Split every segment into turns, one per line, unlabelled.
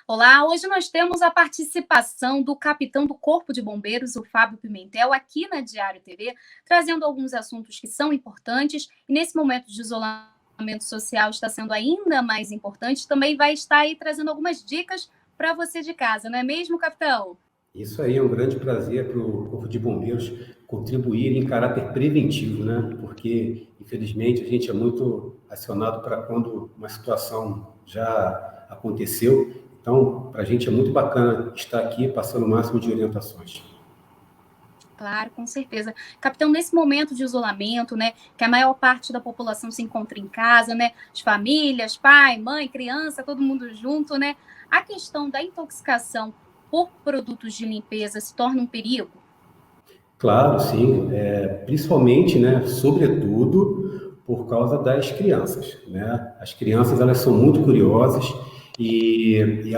Olá, hoje nós temos a participação do capitão do Corpo de Bombeiros, o Fábio Pimentel, aqui na Diário TV, trazendo alguns assuntos que são importantes e nesse momento de isolamento social está sendo ainda mais importante. Também vai estar aí trazendo algumas dicas para você de casa, não é mesmo, capitão?
Isso aí é um grande prazer para o Corpo de Bombeiros contribuir em caráter preventivo, né? Porque, infelizmente, a gente é muito acionado para quando uma situação já aconteceu. Então, para a gente é muito bacana estar aqui passando o máximo de orientações.
Claro, com certeza. Capitão, nesse momento de isolamento, né, que a maior parte da população se encontra em casa, né, as famílias, pai, mãe, criança, todo mundo junto, né, a questão da intoxicação por produtos de limpeza se torna um perigo?
Claro, sim, principalmente, né, sobretudo, por causa das crianças, né? As crianças, elas são muito curiosas e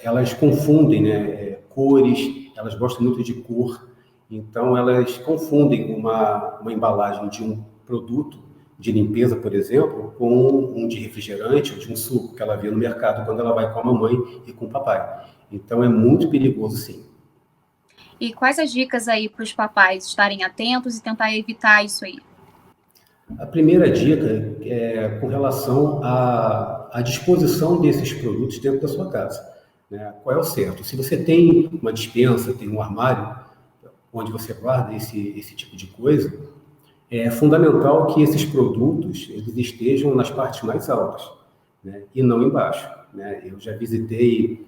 elas confundem, né, cores, elas gostam muito de cor, então elas confundem uma embalagem de um produto de limpeza, por exemplo, com um de refrigerante ou de um suco que ela vê no mercado quando ela vai com a mamãe e com o papai. Então é muito perigoso, sim.
E quais as dicas aí para os papais estarem atentos e tentar evitar isso aí?
A primeira dica é com relação à disposição desses produtos dentro da sua casa, né? Qual é o certo? Se você tem uma despensa, tem um armário onde você guarda esse tipo de coisa, é fundamental que esses produtos eles estejam nas partes mais altas, né? E não embaixo, né? Eu já visitei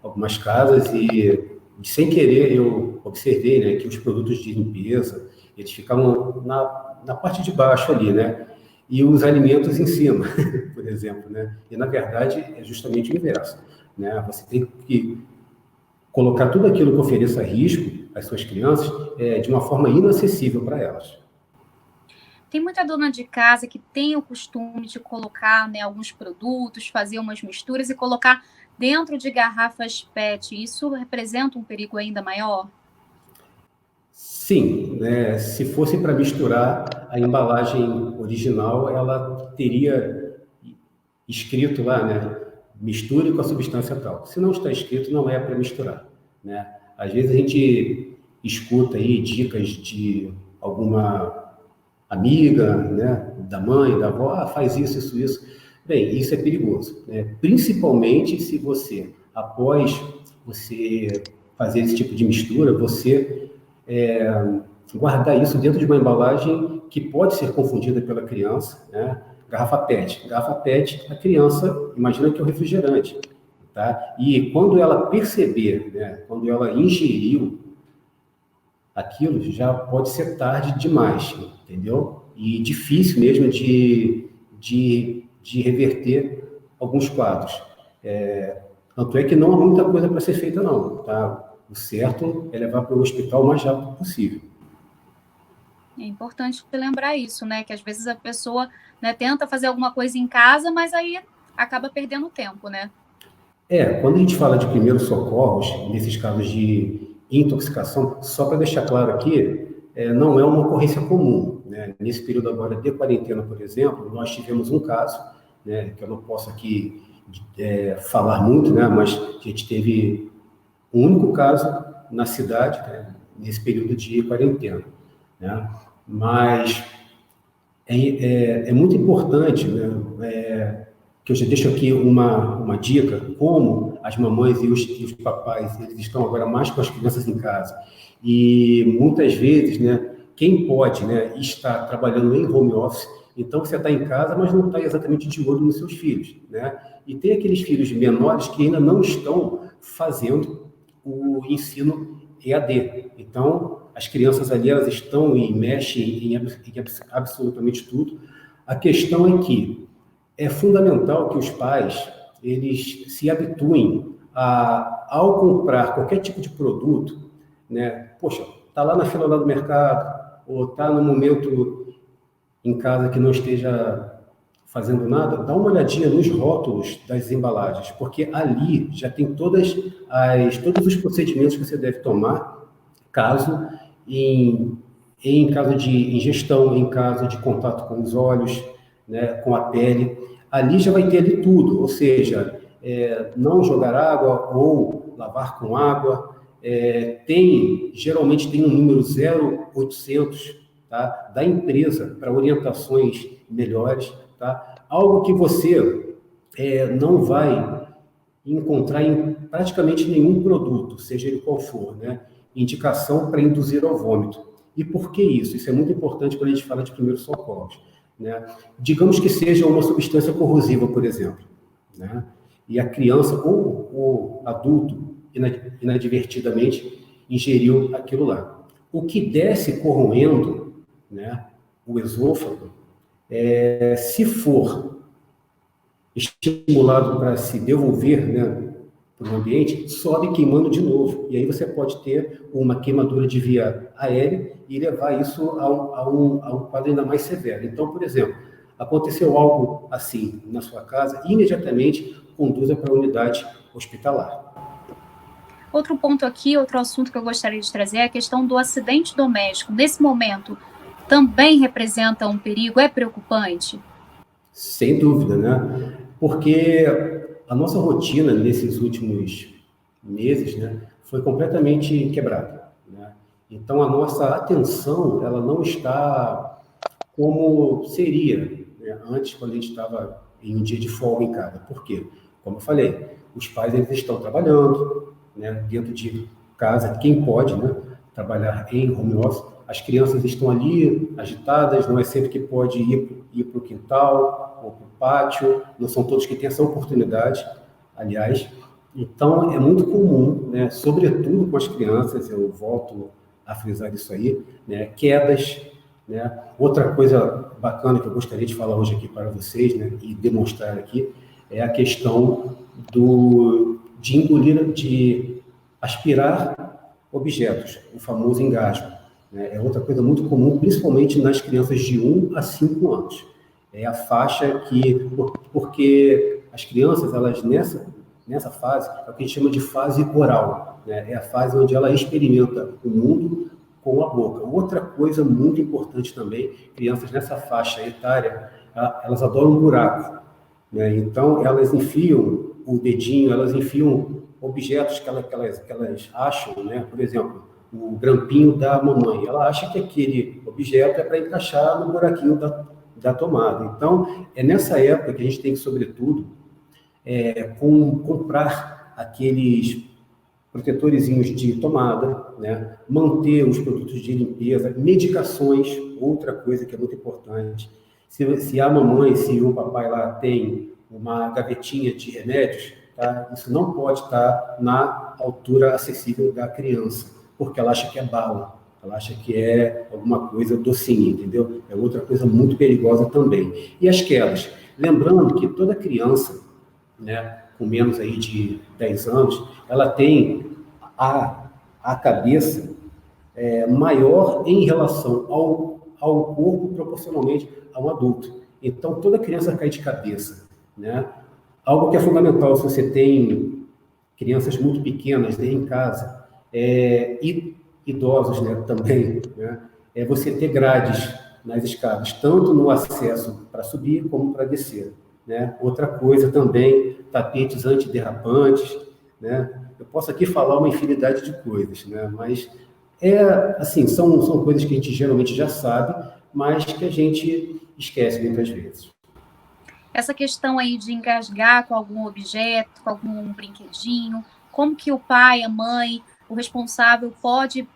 algumas casas e, sem querer, eu observei, né, que os produtos de limpeza, eles ficavam na parte de baixo ali, né? E os alimentos em cima, por exemplo, né? E, na verdade, é justamente o inverso, né? Você tem que colocar tudo aquilo que ofereça risco às suas crianças de uma forma inacessível para elas.
Tem muita dona de casa que tem o costume de colocar, né, alguns produtos, fazer umas misturas e colocar dentro de garrafas PET. Isso representa um perigo ainda maior?
Sim, né? Se fosse para misturar, a embalagem original, ela teria escrito lá, né? Misture com a substância tal. Se não está escrito, não é para misturar, né? Às vezes a gente escuta aí dicas de alguma amiga, né? Da mãe, da avó, faz isso, isso, isso. Bem, isso é perigoso, né? Principalmente se você, após você fazer esse tipo de mistura, você guardar isso dentro de uma embalagem que pode ser confundida pela criança, né? Garrafa PET. Garrafa PET, a criança imagina que é um refrigerante, tá? E quando ela perceber, né, quando ela ingeriu aquilo, já pode ser tarde demais, entendeu? E difícil mesmo de reverter alguns quadros. Tanto é que não há muita coisa para ser feita, não, tá? O certo é levar para o hospital o mais rápido possível.
É importante lembrar isso, né? Que às vezes a pessoa, né, tenta fazer alguma coisa em casa, mas aí acaba perdendo tempo, né?
Quando a gente fala de primeiros socorros, nesses casos de intoxicação, só para deixar claro aqui, não é uma ocorrência comum, né? Nesse período agora de quarentena, por exemplo, nós tivemos um caso, né, que eu não posso aqui falar muito, né, mas a gente teve um único caso na cidade, né, nesse período de quarentena, né? Mas é muito importante, né, que eu já deixo aqui uma dica, como as mamães e os papais eles estão agora mais com as crianças em casa. E muitas vezes, né, quem pode, né, estar trabalhando em home office, então você está em casa, mas não está exatamente de olho nos seus filhos, né? E tem aqueles filhos menores que ainda não estão fazendo o ensino EAD. Então, as crianças ali, elas estão e mexem em absolutamente tudo. A questão é que é fundamental que os pais eles se habituem ao comprar qualquer tipo de produto, né? Poxa, tá lá na fila lá do mercado, ou tá no momento em casa que não esteja fazendo nada, dá uma olhadinha nos rótulos das embalagens, porque ali já tem todos os procedimentos que você deve tomar caso em, em caso de ingestão, em caso de contato com os olhos, né, com a pele. Ali já vai ter ali tudo, ou seja, não jogar água ou lavar com água. Geralmente tem um número 0800, tá, da empresa para orientações melhores. Tá? Algo que você não vai encontrar em praticamente nenhum produto, seja ele qual for, né? Indicação para induzir ao vômito. E por que isso? Isso é muito importante quando a gente fala de primeiros socorros, né? Digamos que seja uma substância corrosiva, por exemplo, né? E a criança ou o adulto inadvertidamente ingeriu aquilo lá. O que desce corroendo, né, o esôfago, se for estimulado para se devolver, né, para o ambiente, sobe queimando de novo. E aí você pode ter uma queimadura de via aérea e levar isso a um quadro ainda mais severo. Então, por exemplo, aconteceu algo assim na sua casa, imediatamente conduza para a unidade hospitalar.
Outro ponto aqui, outro assunto que eu gostaria de trazer é a questão do acidente doméstico. Nesse momento, também representa um perigo? É preocupante?
Sem dúvida, né? Porque a nossa rotina nesses últimos meses, né, foi completamente quebrada, né? Então, a nossa atenção, ela não está como seria, né, antes, quando a gente estava em um dia de folga em casa. Por quê? Como eu falei, os pais eles estão trabalhando, né, dentro de casa, quem pode, né, trabalhar em home office. As crianças estão ali agitadas, não é sempre que pode ir para o quintal ou para o pátio, não são todos que têm essa oportunidade, aliás. Então, é muito comum, né, sobretudo com as crianças, eu volto a frisar isso aí, né, quedas, né. Outra coisa bacana que eu gostaria de falar hoje aqui para vocês, né, e demonstrar aqui, é a questão de engolir, de aspirar objetos, o famoso engasgo, né. É outra coisa muito comum, principalmente nas crianças de 1 a 5 anos. É a faixa porque as crianças, elas nessa fase, é o que a gente chama de fase oral, né? É a fase onde ela experimenta o mundo com a boca. Outra coisa muito importante também, crianças nessa faixa etária, elas adoram um buraco, né? Então, elas enfiam o dedinho, elas enfiam objetos que elas acham, né? Por exemplo, o grampinho da mamãe. Ela acha que aquele objeto é para encaixar no buraquinho da tomada. Então, é nessa época que a gente tem que, sobretudo, comprar aqueles protetorzinhos de tomada, né? Manter os produtos de limpeza, medicações, outra coisa que é muito importante. Se a mamãe, se o papai lá tem uma gavetinha de remédios, tá? Isso não pode estar na altura acessível da criança, porque ela acha que é bala, ela acha que é alguma coisa docinha, entendeu? É outra coisa muito perigosa também. E as quedas? Lembrando que toda criança, né, com menos aí de 10 anos, ela tem a cabeça maior em relação ao corpo proporcionalmente a um adulto. Então, toda criança cai de cabeça, né? Algo que é fundamental, se você tem crianças muito pequenas, né, em casa, e idosos, né, também, né, é você ter grades nas escadas, tanto no acesso para subir como para descer, né? Outra coisa também, tapetes antiderrapantes, né? Eu posso aqui falar uma infinidade de coisas, né? Mas assim, são coisas que a gente geralmente já sabe, mas que a gente esquece muitas vezes.
Essa questão aí de engasgar com algum objeto, com algum brinquedinho, como que o pai, a mãe, o responsável pode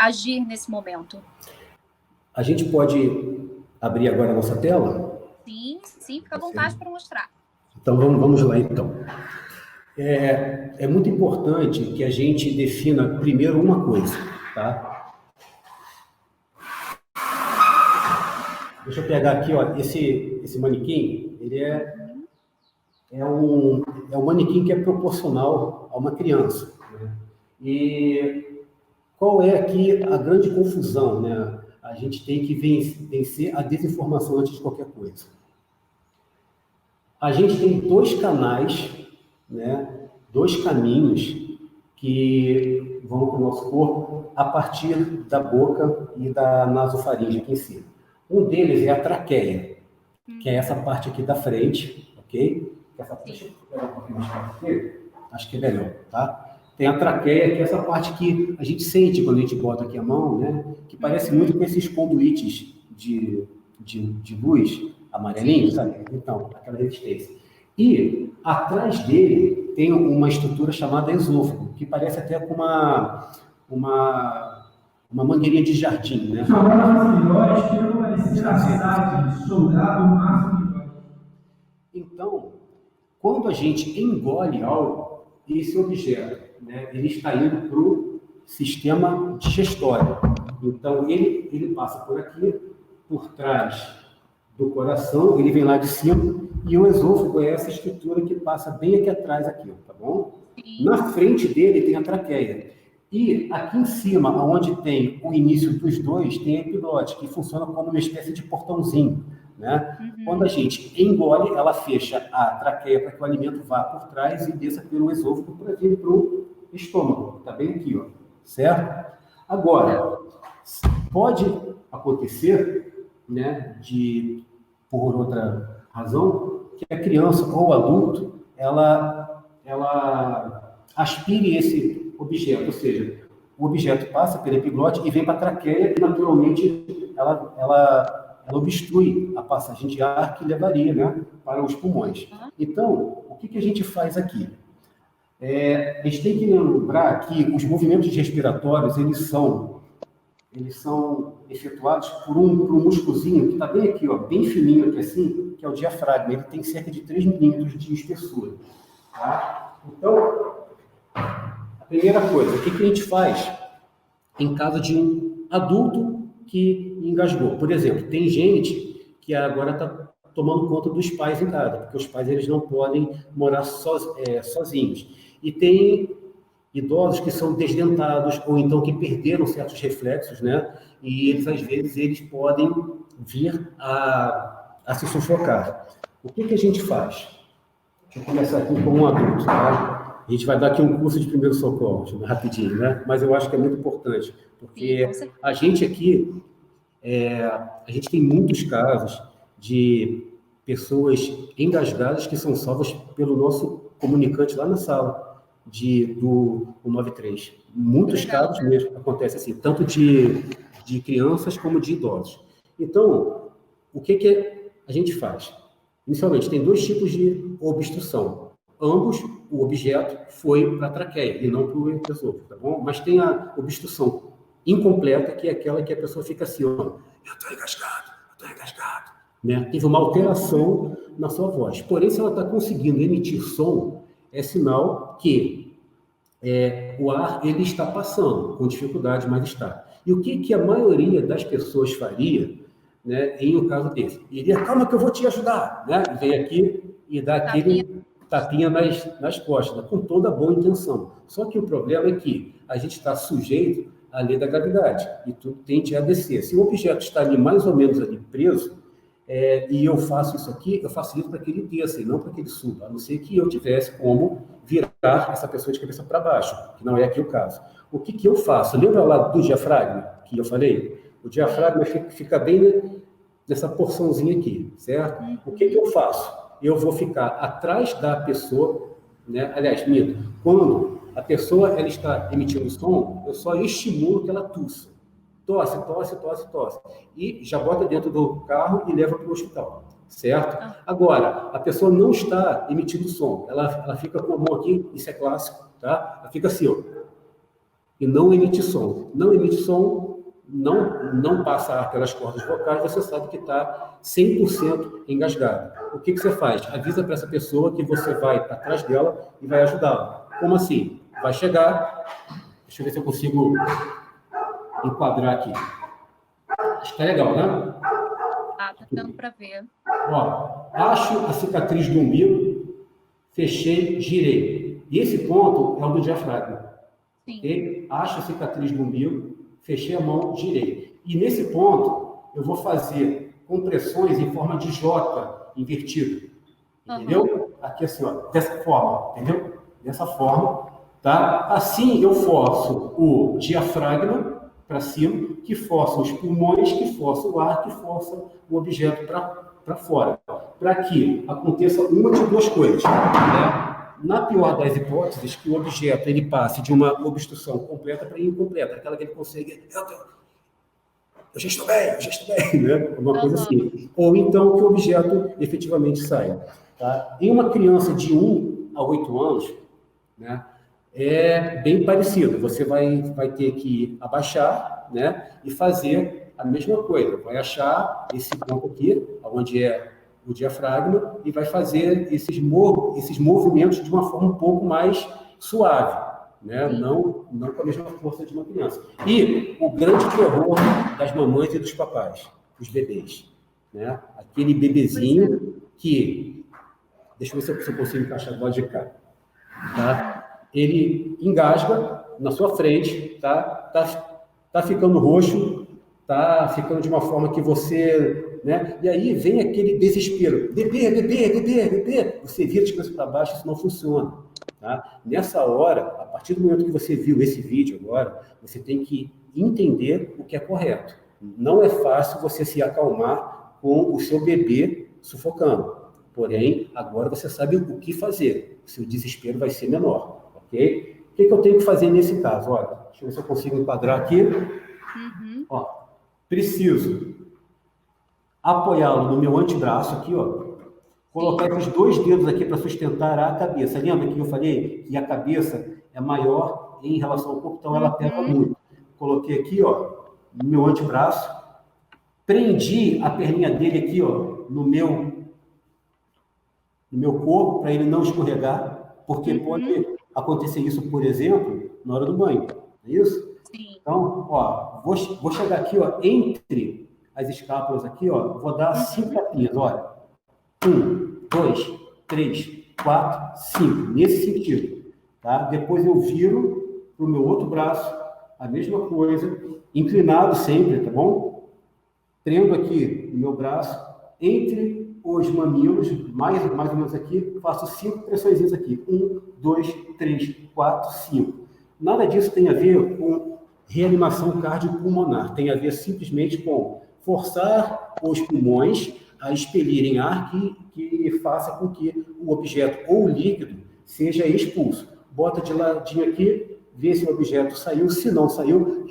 agir nesse momento?
A gente pode abrir agora a nossa tela?
Sim, fica à vontade para mostrar.
Então, vamos lá, então. É muito importante que a gente defina primeiro uma coisa, tá? Deixa eu pegar aqui, ó, esse manequim, ele é um manequim que é proporcional a uma criança, né? E qual é aqui a grande confusão, né? A gente tem que vencer a desinformação antes de qualquer coisa. A gente tem 2 canais, né? 2 caminhos que vão para o nosso corpo a partir da boca e da nasofaringe aqui em cima. Um deles é a traqueia, que é essa parte aqui da frente, ok? essa parte, acho que é melhor, tá? Tem a traqueia, que é essa parte que a gente sente quando a gente bota aqui a mão, né? Que parece muito com esses conduítes de luz amarelinho, sabe? Então, aquela resistência. E atrás dele tem uma estrutura chamada esôfago, que parece até com uma mangueirinha de jardim, né? Então, quando a gente engole algo, esse objeto, né, ele está indo para o sistema digestório. Então, ele passa por aqui, por trás do coração, ele vem lá de cima, e o esôfago é essa estrutura que passa bem aqui atrás, aqui, tá bom? Na frente dele tem a traqueia. E aqui em cima, onde tem o início dos dois, tem a epiglote, que funciona como uma espécie de portãozinho, né? Quando a gente engole, ela fecha a traqueia para que o alimento vá por trás e desça pelo esôfago para vir para o estômago. Tá bem aqui, ó, certo? Agora, pode acontecer, né, por outra razão, que a criança ou o adulto, ela aspire esse objeto, ou seja, o objeto passa pela epiglote e vem para a traqueia e, naturalmente, ela obstrui a passagem de ar que levaria, né, para os pulmões. Então, o que a gente faz aqui? A gente tem que lembrar que os movimentos respiratórios, eles são efetuados por um músculozinho que está bem aqui, ó, bem fininho aqui assim, que é o diafragma. Ele tem cerca de 3 milímetros de espessura. Tá? Então, a primeira coisa, o que a gente faz em caso de um adulto que engasgou? Por exemplo, tem gente que agora está tomando conta dos pais em casa, porque os pais eles não podem morar sozinhos. E tem idosos que são desdentados ou então que perderam certos reflexos, né? E eles, às vezes, eles podem vir a se sufocar. O que a gente faz? Deixa eu começar aqui com um adulto, tá? A gente vai dar aqui um curso de primeiros socorros, rapidinho, né? Mas eu acho que é muito importante, porque a gente aqui, a gente tem muitos casos de pessoas engasgadas que são salvas pelo nosso comunicante lá na sala do 93. Muitos casos mesmo acontecem assim, tanto de crianças como de idosos. Então, o que a gente faz? Inicialmente, tem 2 tipos de obstrução. Ambos, o objeto foi para a traqueia e não para o esôfago, tá bom? Mas tem a obstrução incompleta, que é aquela que a pessoa fica assim, ó, eu estou engasgado, né? Teve uma alteração na sua voz. Porém, se ela está conseguindo emitir som, é sinal que o ar ele está passando, com dificuldade, mas está. E o que a maioria das pessoas faria, né, em um caso desse? Iria, calma que eu vou te ajudar, né? Vem aqui e dá aquele tapinha nas costas, né, com toda a boa intenção. Só que o problema é que a gente está sujeito à lei da gravidade e tudo tende a descer. Se o objeto está ali mais ou menos ali preso, e eu faço isso aqui, eu facilito para que ele desça e não para que ele suba, a não ser que eu tivesse como virar essa pessoa de cabeça para baixo, que não é aqui o caso. O que eu faço? Lembra lá do diafragma que eu falei? O diafragma fica bem nessa porçãozinha aqui, certo? O que eu faço? Eu vou ficar atrás da pessoa, né? Aliás, quando a pessoa ela está emitindo som, eu só estimulo que ela tussa. Tosse. E já bota dentro do carro e leva para o hospital, certo? Agora, a pessoa não está emitindo som, ela fica com a mão aqui, isso é clássico, tá? Ela fica assim, ó, e não emite som. Não emite som, não passa ar pelas cordas vocais, você sabe que está 100% engasgado. O que você faz? Avisa para essa pessoa que você vai atrás dela e vai ajudá-la. Como assim? Vai chegar, deixa eu ver se eu consigo enquadrar aqui. Acho que tá legal, né?
Tá dando para ver.
Ó, acho a cicatriz do umbigo, fechei, girei. E esse ponto é o do diafragma.
Sim.
Okay? Acho a cicatriz do umbigo, fechei a mão, girei. E nesse ponto, eu vou fazer compressões em forma de J invertido. Entendeu? Aqui assim, ó, dessa forma, entendeu? Dessa forma, tá? Assim eu forço o diafragma para cima, que força os pulmões, que força o ar, que força o objeto para para fora, para que aconteça uma de duas coisas, né? Na pior das hipóteses, que o objeto ele passe de uma obstrução completa para incompleta, aquela que ele consegue... Eu já estou bem, né? Uma coisa assim. Ou então que o objeto efetivamente saia. Tá? Em uma criança de 1 a 8 anos, né, é bem parecido. Você vai ter que abaixar, né, e fazer a mesma coisa. Vai achar esse ponto aqui, onde é o diafragma, e vai fazer esses movimentos de uma forma um pouco mais suave, né? Não com a mesma força de uma criança. E o grande terror das mamães e dos papais, os bebês, né? Aquele bebezinho que... Deixa eu ver se eu consigo encaixar do lado de cá. Tá? Ele engasga na sua frente, tá ficando roxo, tá ficando de uma forma que você, né? E aí vem aquele desespero, bebê, você vira de cabeça para baixo, isso não funciona, tá? Nessa hora, a partir do momento que você viu esse vídeo agora, você tem que entender o que é correto. Não é fácil você se acalmar com o seu bebê sufocando. Porém, agora você sabe o que fazer. O seu desespero vai ser menor, ok? O que eu tenho que fazer nesse caso? Olha, deixa eu ver se eu consigo enquadrar aqui. Ó, preciso apoiá-lo no meu antebraço aqui, ó. Colocar esses 2 dedos aqui para sustentar a cabeça. Lembra que eu falei que a cabeça é maior em relação ao corpo, então ela pesa muito. Coloquei aqui, ó, no meu antebraço. Prendi a perninha dele aqui, ó, no meu corpo, para ele não escorregar, porque pode acontecer isso, por exemplo, na hora do banho, não é isso?
Sim.
Então, ó, vou chegar aqui, ó, entre as escápulas aqui, ó, vou dar 5 tapinhas, olha. 1, 2, 3, 4, 5, nesse sentido, tá? Depois eu viro para o meu outro braço, a mesma coisa, inclinado sempre, tá bom? Prendo aqui o meu braço entre os mamilos, mais ou menos aqui, faço 5 pressões aqui. 1, 2, 3, 4, 5. Nada disso tem a ver com reanimação cardiopulmonar. Tem a ver simplesmente com forçar os pulmões a expelirem ar que faça com que o objeto ou o líquido seja expulso. Bota de ladinho aqui, vê se o objeto saiu. Se não saiu,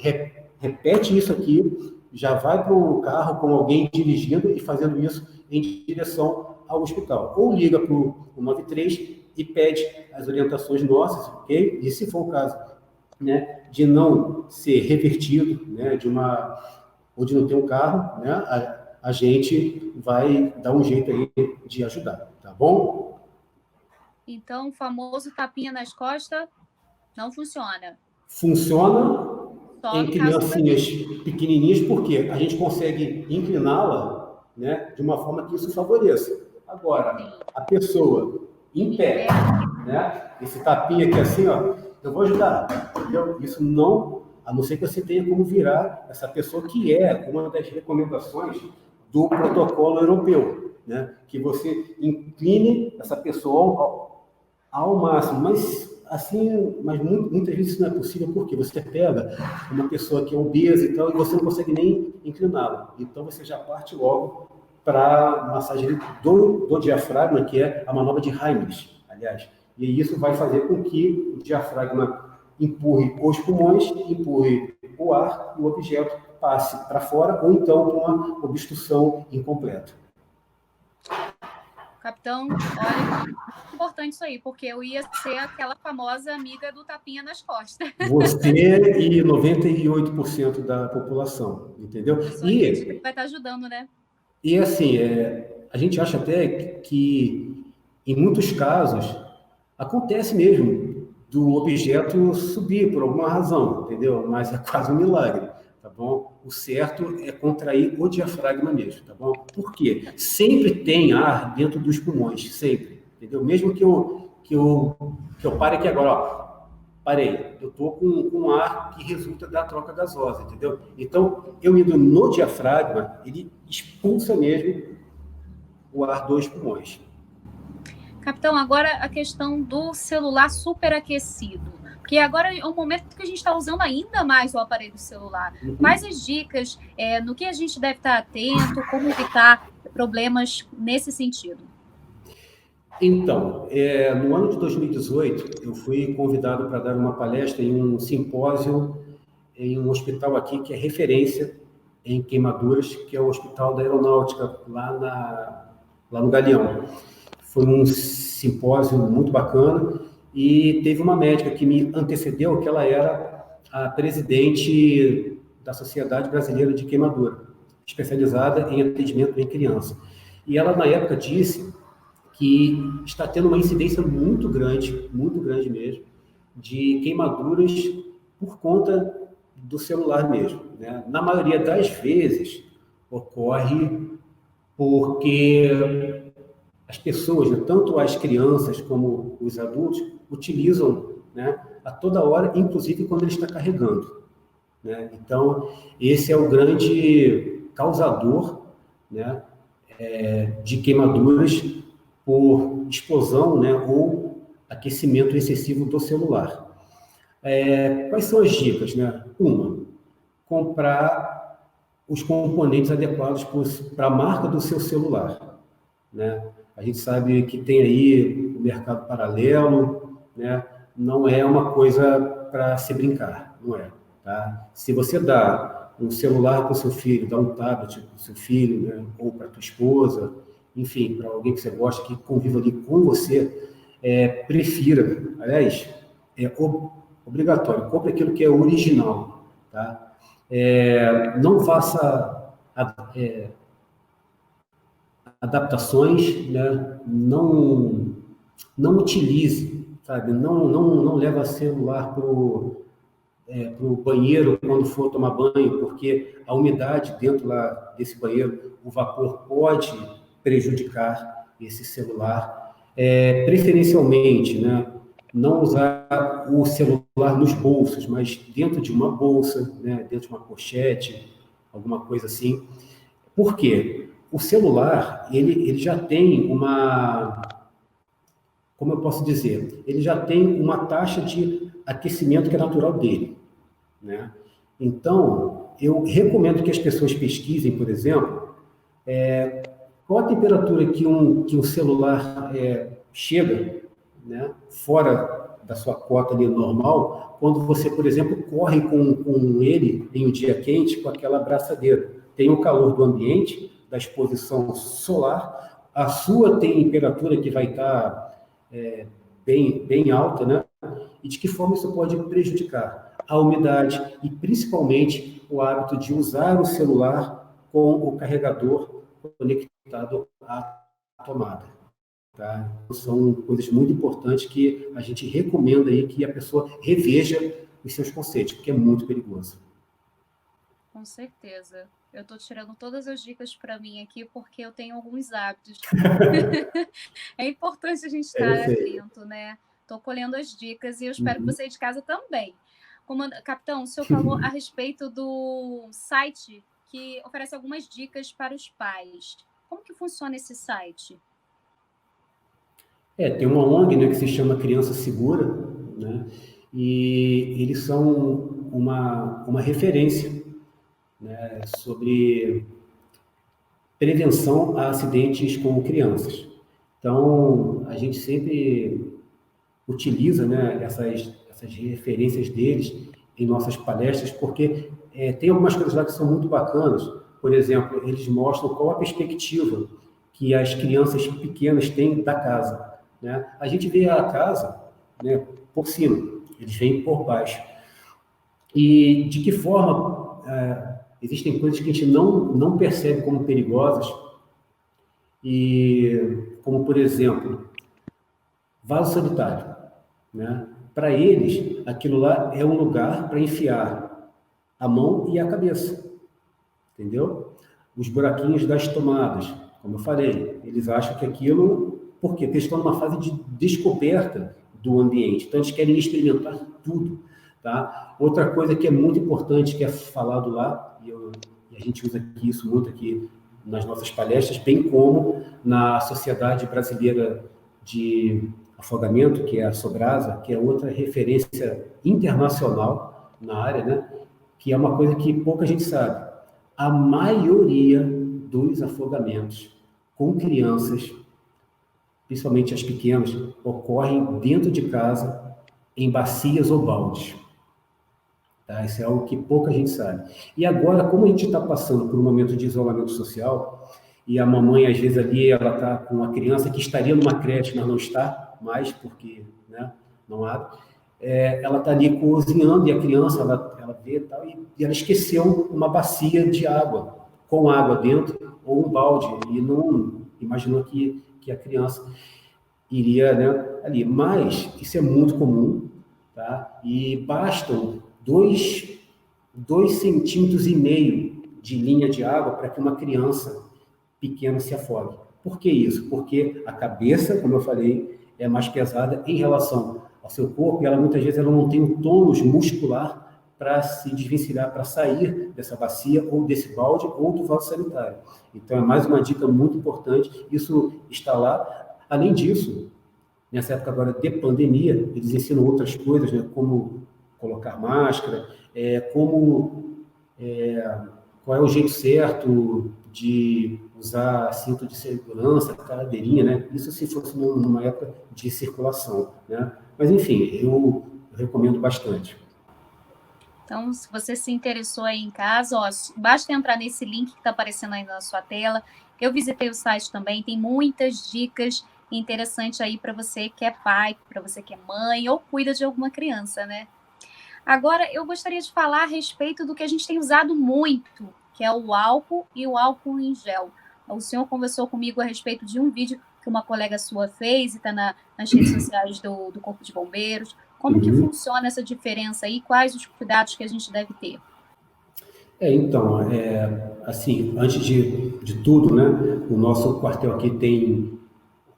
repete isso aqui, já vai para o carro com alguém dirigindo e fazendo isso em direção ao hospital. Ou liga para o 93 e pede as orientações nossas, ok? E se for o caso, né, de não ser revertido, né, ou de não ter um carro, né, a gente vai dar um jeito aí de ajudar, tá bom?
Então, o famoso tapinha nas costas não funciona.
Funciona
Só
em
no caso do
criancinhas
bebê.
pequenininhas, porque a gente consegue incliná-la, né, de uma forma que isso favoreça. Agora, a pessoa em pé, né, esse tapinha aqui assim, ó, eu vou ajudar, entendeu? Isso não, a não ser que você tenha como virar essa pessoa, que é uma das recomendações do protocolo europeu, né, que você incline essa pessoa ao máximo, mas assim, muitas vezes isso não é possível, porque você pega uma pessoa que é obesa e tal, e você não consegue nem incliná-la. Então, você já parte logo para massagem do diafragma, que é a manobra de Heimlich, aliás. E isso vai fazer com que o diafragma empurre os pulmões, empurre o ar e o objeto passe para fora, ou então com uma obstrução incompleta.
Capitão, olha, é importante isso aí, porque eu ia ser aquela famosa amiga do tapinha nas costas.
Você e 98% da população, entendeu?
E vai estar ajudando, né?
E assim, a gente acha até que em muitos casos acontece mesmo do objeto subir por alguma razão, entendeu? Mas é quase um milagre, tá bom? O certo é contrair o diafragma mesmo, tá bom? Por quê? Sempre tem ar dentro dos pulmões, sempre, entendeu? Mesmo que eu pare aqui agora, ó, parei, eu estou com ar que resulta da troca gasosa, entendeu? Então, eu indo no diafragma, ele expulsa mesmo o ar dos pulmões.
Capitão, agora a questão do celular superaquecido. Porque agora é um momento que a gente está usando ainda mais o aparelho celular. Quais as dicas no que a gente deve estar atento, como evitar problemas nesse sentido?
Então, no ano de 2018, eu fui convidado para dar uma palestra em um simpósio em um hospital aqui que é referência em queimaduras, que é o Hospital da Aeronáutica, lá no Galeão. Foi um simpósio muito bacana e teve uma médica que me antecedeu, que ela era a presidente da Sociedade Brasileira de Queimadura, especializada em atendimento em criança. E ela, na época, disse que está tendo uma incidência muito grande mesmo, de queimaduras por conta do celular mesmo, né? Na maioria das vezes, ocorre porque as pessoas, né, tanto as crianças como os adultos, utilizam, né, a toda hora, inclusive quando ele está carregando, né? Então, esse é o grande causador, né, de queimaduras por explosão, né, ou aquecimento excessivo do celular. Quais são as dicas, né? Comprar os componentes adequados para a marca do seu celular, né? A gente sabe que tem aí o mercado paralelo, né? Não é uma coisa para se brincar, não é, tá? Se você dá um celular para o seu filho, dá um tablet para o seu filho, né, ou para a tua esposa, enfim, para alguém que você gosta, que conviva ali com você, prefira, aliás, obrigatório, compre aquilo que é original, tá? Não faça adaptações, né? Não utilize, sabe? Não leva celular pro banheiro quando for tomar banho, porque a umidade dentro lá desse banheiro, o vapor pode prejudicar esse celular. Preferencialmente, né? Não usar o celular nos bolsos, mas dentro de uma bolsa, né? Dentro de uma pochete, alguma coisa assim. Por quê? O celular, ele já tem como eu posso dizer, ele já tem uma taxa de aquecimento que é natural dele, né? Então, eu recomendo que as pessoas pesquisem, por exemplo, qual a temperatura que um celular chega, né, fora da sua cota ali normal, quando você, por exemplo, corre com ele em um dia quente com aquela abraçadeira. Tem o calor do ambiente, da exposição solar, a sua temperatura que vai estar bem alta, né? E de que forma isso pode prejudicar a umidade e, principalmente, o hábito de usar o celular com o carregador conectado à tomada. Tá? São coisas muito importantes que a gente recomenda aí que a pessoa reveja os seus conceitos, porque é muito perigoso.
Com certeza. Eu estou tirando todas as dicas para mim aqui, porque eu tenho alguns hábitos. É importante a gente estar atento, né? Estou colhendo as dicas e eu espero que você de casa também. Capitão, o senhor falou a respeito do site que oferece algumas dicas para os pais. Como que funciona esse site?
Tem uma ONG, né, que se chama Criança Segura, né? E eles são uma referência, né, sobre prevenção a acidentes com crianças. Então, a gente sempre utiliza, né, essas referências deles em nossas palestras, porque tem algumas coisas lá que são muito bacanas. Por exemplo, eles mostram qual a perspectiva que as crianças pequenas têm da casa, né? A gente vê a casa, né, por cima, eles veem por baixo. E de que forma existem coisas que a gente não percebe como perigosas, e como, por exemplo, vaso sanitário, né? Para eles, aquilo lá é um lugar para enfiar a mão e a cabeça, entendeu? Os buraquinhos das tomadas, como eu falei, eles acham que aquilo... Por quê? Porque eles estão numa fase de descoberta do ambiente, então eles querem experimentar tudo, tá? Outra coisa que é muito importante, que é falado lá, e a gente usa isso muito aqui nas nossas palestras, bem como na Sociedade Brasileira de Afogamento, que é a Sobrasa, que é outra referência internacional na área, né? Que é uma coisa que pouca gente sabe. A maioria dos afogamentos com crianças, principalmente as pequenas, ocorrem dentro de casa, em bacias ou baldes. Tá? Isso é algo que pouca gente sabe. E agora, como a gente está passando por um momento de isolamento social, e a mamãe, às vezes, ali, ela está com uma criança que estaria numa creche, mas não está mais, porque, né, não há, ela está ali cozinhando, e a criança, ela vê e tal, e ela esqueceu uma bacia de água, com água dentro, ou um balde, e não imaginou que a criança iria, né, ali. Mas isso é muito comum, tá? E bastam 2,5 centímetros de linha de água para que uma criança pequena se afogue. Por que isso? Porque a cabeça, como eu falei, é mais pesada em relação ao seu corpo, e ela muitas vezes ela não tem um tônus muscular para se desvencilhar, para sair dessa bacia, ou desse balde, ou do vaso sanitário. Então, é mais uma dica muito importante, isso está lá. Além disso, nessa época agora de pandemia, eles ensinam outras coisas, né, como colocar máscara, qual é o jeito certo de usar cinto de segurança, cadeirinha, né? Isso se fosse numa época de circulação, né? Mas, enfim, eu recomendo bastante.
Então, se você se interessou aí em casa, ó, basta entrar nesse link que está aparecendo aí na sua tela. Eu visitei o site também, tem muitas dicas interessantes aí para você que é pai, para você que é mãe ou cuida de alguma criança, né? Agora, eu gostaria de falar a respeito do que a gente tem usado muito, que é o álcool e o álcool em gel. O senhor conversou comigo a respeito de um vídeo que uma colega sua fez e está nas redes sociais do Corpo de Bombeiros. Como que funciona essa diferença aí? Quais os cuidados que a gente deve ter?
Então, assim, antes de tudo, né, o nosso quartel aqui tem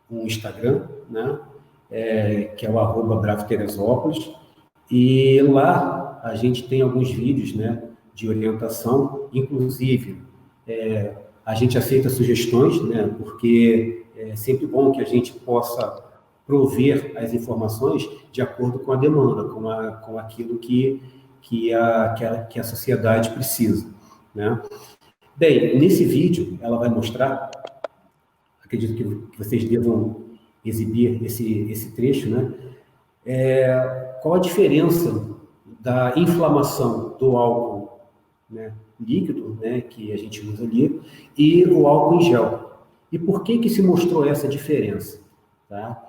um Instagram, né, que é o @BravoTeresópolis, e lá a gente tem alguns vídeos, né, de orientação, inclusive a gente aceita sugestões, né, porque é sempre bom que a gente possa prover as informações de acordo com a demanda, com aquilo que a sociedade precisa, né? Bem, nesse vídeo ela vai mostrar, acredito que vocês devam exibir esse trecho, né? Qual a diferença da inflamação do álcool, né, líquido, né, que a gente usa ali, e o álcool em gel. E por que se mostrou essa diferença? Tá?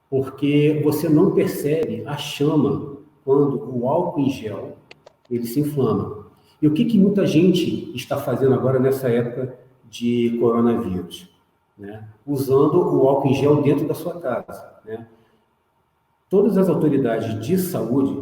Porque você não percebe a chama quando o álcool em gel ele se inflama. E o que muita gente está fazendo agora nessa época de coronavírus? Né? Usando o álcool em gel dentro da sua casa, né? Todas as autoridades de saúde,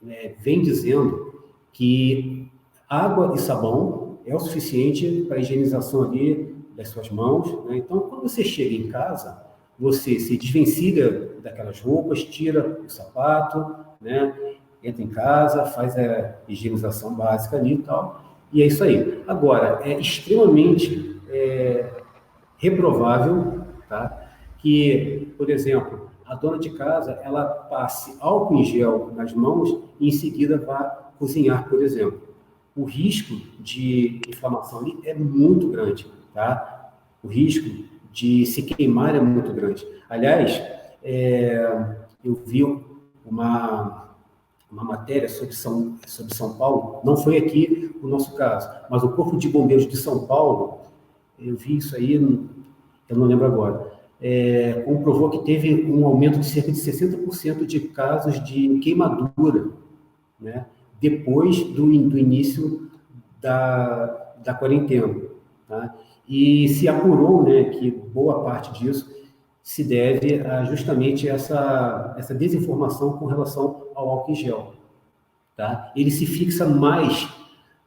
né, vêm dizendo que água e sabão é o suficiente para a higienização ali das suas mãos, né? Então, quando você chega em casa, você se desvencilha daquelas roupas, tira o sapato, né? Entra em casa, faz a higienização básica ali e tal, e é isso aí. Agora, é extremamente reprovável, tá, que, por exemplo, a dona de casa ela passe álcool em gel nas mãos e em seguida vá cozinhar, por exemplo. O risco de inflamação ali é muito grande, tá? O risco de se queimar é muito grande. Aliás, eu vi uma matéria sobre São Paulo, não foi aqui o nosso caso, mas o Corpo de Bombeiros de São Paulo, eu vi isso aí, eu não lembro agora, comprovou que teve um aumento de cerca de 60% de casos de queimadura, né, depois do início da quarentena. Tá? E se apurou, né, que boa parte disso se deve a justamente essa desinformação com relação ao álcool em gel. Tá? Ele se fixa mais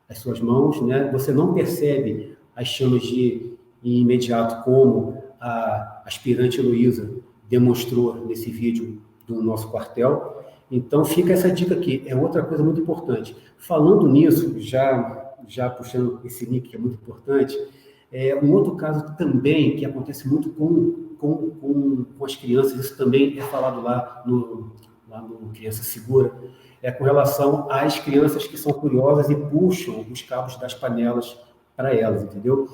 as suas mãos, né? Você não percebe as chamas de imediato, como a aspirante Heloísa demonstrou nesse vídeo do nosso quartel. Então, fica essa dica aqui. É outra coisa muito importante. Falando nisso, já puxando esse link que é muito importante, um outro caso também que acontece muito com as crianças, isso também é falado lá no Criança Segura, com relação às crianças que são curiosas e puxam os cabos das panelas para elas, entendeu?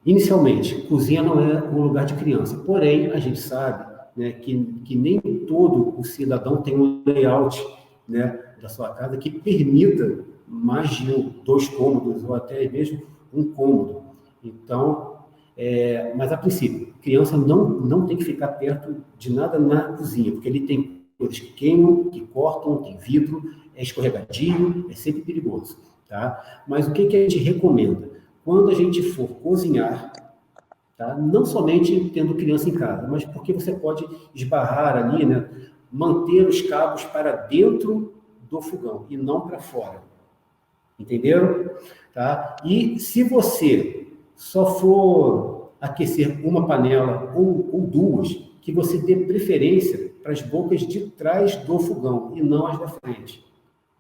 Inicialmente, cozinha não é um lugar de criança, porém, a gente sabe, né, que nem todo o cidadão tem um layout, né, da sua casa que permita mais de dois cômodos ou até mesmo um cômodo. Então, mas a princípio, criança não tem que ficar perto de nada na cozinha, porque ele tem coisas que queimam, que cortam, tem vidro, é escorregadio, é sempre perigoso, tá? Mas o que a gente recomenda? Quando a gente for cozinhar, tá? Não somente tendo criança em casa, mas porque você pode esbarrar ali, né? Manter os cabos para dentro do fogão e não para fora. Entenderam? Tá? E se você só for aquecer uma panela ou duas, que você dê preferência para as bocas de trás do fogão e não as da frente,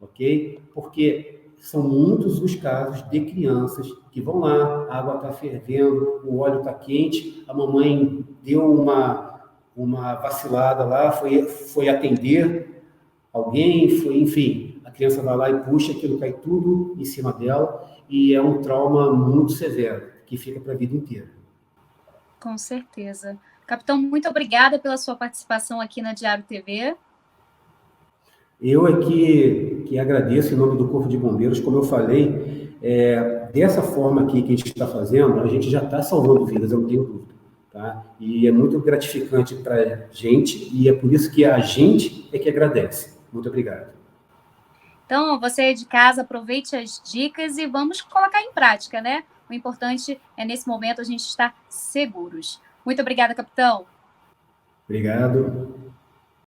ok? Porque são muitos os casos de crianças que vão lá, a água está fervendo, o óleo está quente, a mamãe deu uma vacilada lá, foi atender alguém, enfim, a criança vai lá e puxa, aquilo cai tudo em cima dela e é um trauma muito severo, que fica para a vida inteira.
Com certeza. Capitão, muito obrigada pela sua participação aqui na Diário TV.
Eu é que agradeço em nome do Corpo de Bombeiros, como eu falei, dessa forma aqui que a gente está fazendo, a gente já está salvando vidas, eu não tenho dúvida. Tá? E é muito gratificante para a gente, e é por isso que a gente é que agradece. Muito obrigado.
Então, você de casa, aproveite as dicas e vamos colocar em prática, né? O importante é, nesse momento, a gente estar seguros. Muito obrigada, capitão.
Obrigado.